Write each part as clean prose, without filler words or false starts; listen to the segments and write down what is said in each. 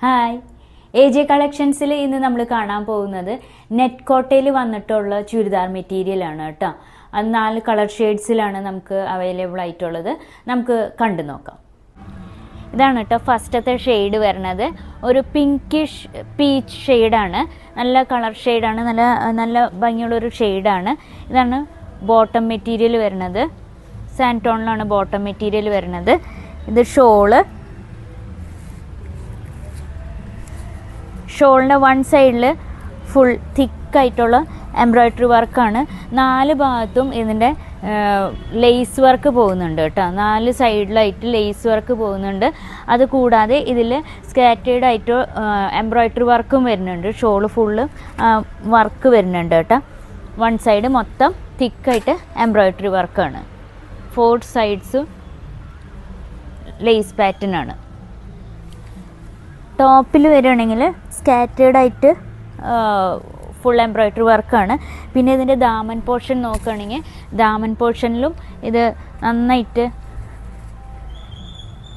Hi, AJ കളക്ഷൻസിൽ ഇന്ന് നമ്മൾ കാണാൻ പോകുന്നത് നെറ്റ് കോട്ടയിൽ വന്നിട്ടുള്ള ചുരിദാർ മെറ്റീരിയലാണ് കേട്ടോ. അത് 4 കളർ ഷെയ്ഡ്സിലാണ് നമുക്ക് അവൈലബിൾ ആയിട്ടുള്ളത്. നമുക്ക് കണ്ടു നോക്കാം. ഇതാണ് കേട്ടോ ഫസ്റ്റത്തെ ഷെയ്ഡ് വരുന്നത്. ഒരു പിങ്കിഷ് പീച്ച് ഷെയ്ഡാണ്. നല്ല കളർ ഷെയ്ഡാണ്, നല്ല ഭംഗിയുള്ളൊരു ഷെയ്ഡാണ്. ഇതാണ് ബോട്ടം മെറ്റീരിയൽ വരുന്നത്. സാൻറ്റോണിലാണ് ബോട്ടം മെറ്റീരിയൽ വരുന്നത്. ഇത് ഷോളിൻ്റെ വൺ സൈഡിൽ ഫുൾ തിക്കായിട്ടുള്ള എംബ്രോയ്ഡറി വർക്കാണ്. 4 ഭാഗത്തും ഇതിൻ്റെ ലേസ് വർക്ക് പോകുന്നുണ്ട് കേട്ടോ. 4 സൈഡിലായിട്ട് ലേസ് വർക്ക് പോകുന്നുണ്ട്. അതുകൂടാതെ ഇതിൽ സ്കാറ്റേർഡ് ആയിട്ട് എംബ്രോയ്ഡറി വർക്കും വരുന്നുണ്ട്. ഷോള് ഫുള്ള് വർക്ക് വരുന്നുണ്ട് കേട്ടോ. വൺ സൈഡ് മൊത്തം തിക്കായിട്ട് എംബ്രോയ്ഡറി വർക്കാണ്. 4 സൈഡ്സും ലേസ് പാറ്റേൺ ആണ്. ടോപ്പിൽ വരികയാണെങ്കിൽ സ്കാറ്റേർഡ് ആയിട്ട് ഫുൾ എംബ്രോയ്ഡറി വർക്കാണ്. പിന്നെ ഇതിൻ്റെ ദാമൻ പോർഷൻ നോക്കുകയാണെങ്കിൽ ദാമൻ പോർഷനിലും ഇത് നന്നായിട്ട്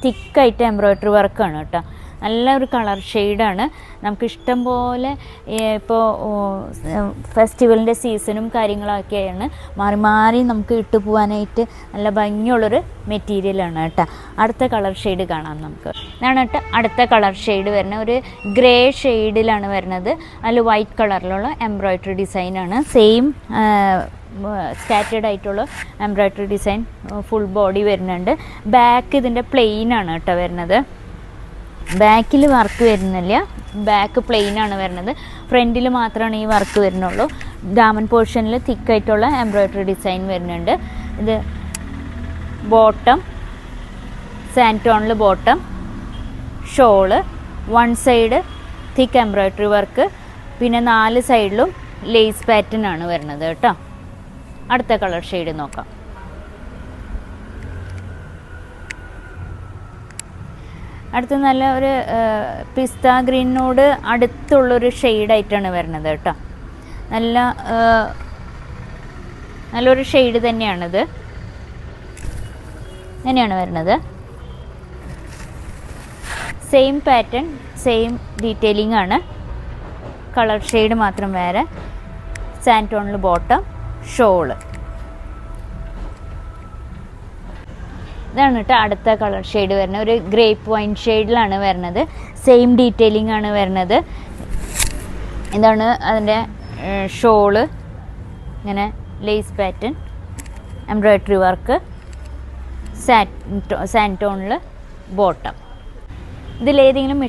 തിക്കായിട്ട് എംബ്രോയ്ഡറി വർക്കാണ് കേട്ടോ. നല്ലൊരു കളർ ഷെയ്ഡാണ്. നമുക്ക് ഇഷ്ടം പോലെ ഇപ്പോൾ ഫെസ്റ്റിവലിൻ്റെ സീസണും കാര്യങ്ങളൊക്കെയാണ് മാറി നമുക്ക് ഇട്ടു പോകാനായിട്ട് നല്ല ഭംഗിയുള്ളൊരു മെറ്റീരിയലാണ് കേട്ടോ. അടുത്ത കളർ ഷെയ്ഡ് കാണാം നമുക്ക്. ഇതാണ് കേട്ടോ അടുത്ത കളർ ഷെയ്ഡ് വരുന്നത്. ഒരു ഗ്രേ ഷെയ്ഡിലാണ് വരുന്നത്. അതിൽ വൈറ്റ് കളറിലുള്ള എംബ്രോയ്ഡറി ഡിസൈനാണ്. സെയിം സ്കാറ്റേർഡ് ആയിട്ടുള്ള എംബ്രോയ്ഡറി ഡിസൈൻ ഫുൾ ബോഡി വരുന്നുണ്ട്. ബാക്ക് ഇതിൻ്റെ പ്ലെയിൻ ആണ് കേട്ടോ വരുന്നത്. ബാക്കിൽ വർക്ക് വരുന്നില്ല, ബാക്ക് പ്ലെയിൻ ആണ് വരുന്നത്. ഫ്രണ്ടിൽ മാത്രമാണ് ഈ വർക്ക് വരുന്നുള്ളൂ. ദാമൻ പോർഷനിൽ തിക്കായിട്ടുള്ള എംബ്രോയ്ഡറി ഡിസൈൻ വരുന്നുണ്ട്. ഇത് ബോട്ടം, സാൻറ്റോണിൽ bottom, shawl, one side thick embroidery work, പിന്നെ 4 സൈഡിലും ലേസ് പാറ്റേൺ ആണ് വരുന്നത് കേട്ടോ. അടുത്ത കളർ ഷെയ്ഡ് നോക്കാം. അടുത്ത നല്ല ഒരു പിസ്ത ഗ്രീനോട് അടുത്തുള്ളൊരു ഷെയ്ഡായിട്ടാണ് വരുന്നത് കേട്ടോ. നല്ലൊരു ഷെയ്ഡ് തന്നെയാണിത്. ഇങ്ങനെയാണ് വരുന്നത്. സെയിം പാറ്റേൺ, സെയിം ഡീറ്റെയിലിംഗ് ആണ്. കളർ ഷെയ്ഡ് മാത്രം വേറെ. സാൻറ്റോണിൽ ബോട്ടം, ഷോള്. ഇതാണ് കേട്ടോ അടുത്ത കളർ ഷെയ്ഡ് വരുന്നത്. ഒരു ഗ്രേപ്പ് വൈൻ ഷെയ്ഡിലാണ് വരുന്നത്. സെയിം ഡീറ്റെയിലിംഗ് ആണ് വരുന്നത്. ഇതാണ് അതിൻ്റെ ഷോള്. ഇങ്ങനെ ലേസ് പാറ്റേൺ, എംബ്രോയ്ഡറി വർക്ക്, സാൻറ്റോണിൽ ബോട്ടം. ഇതിലേതെങ്കിലും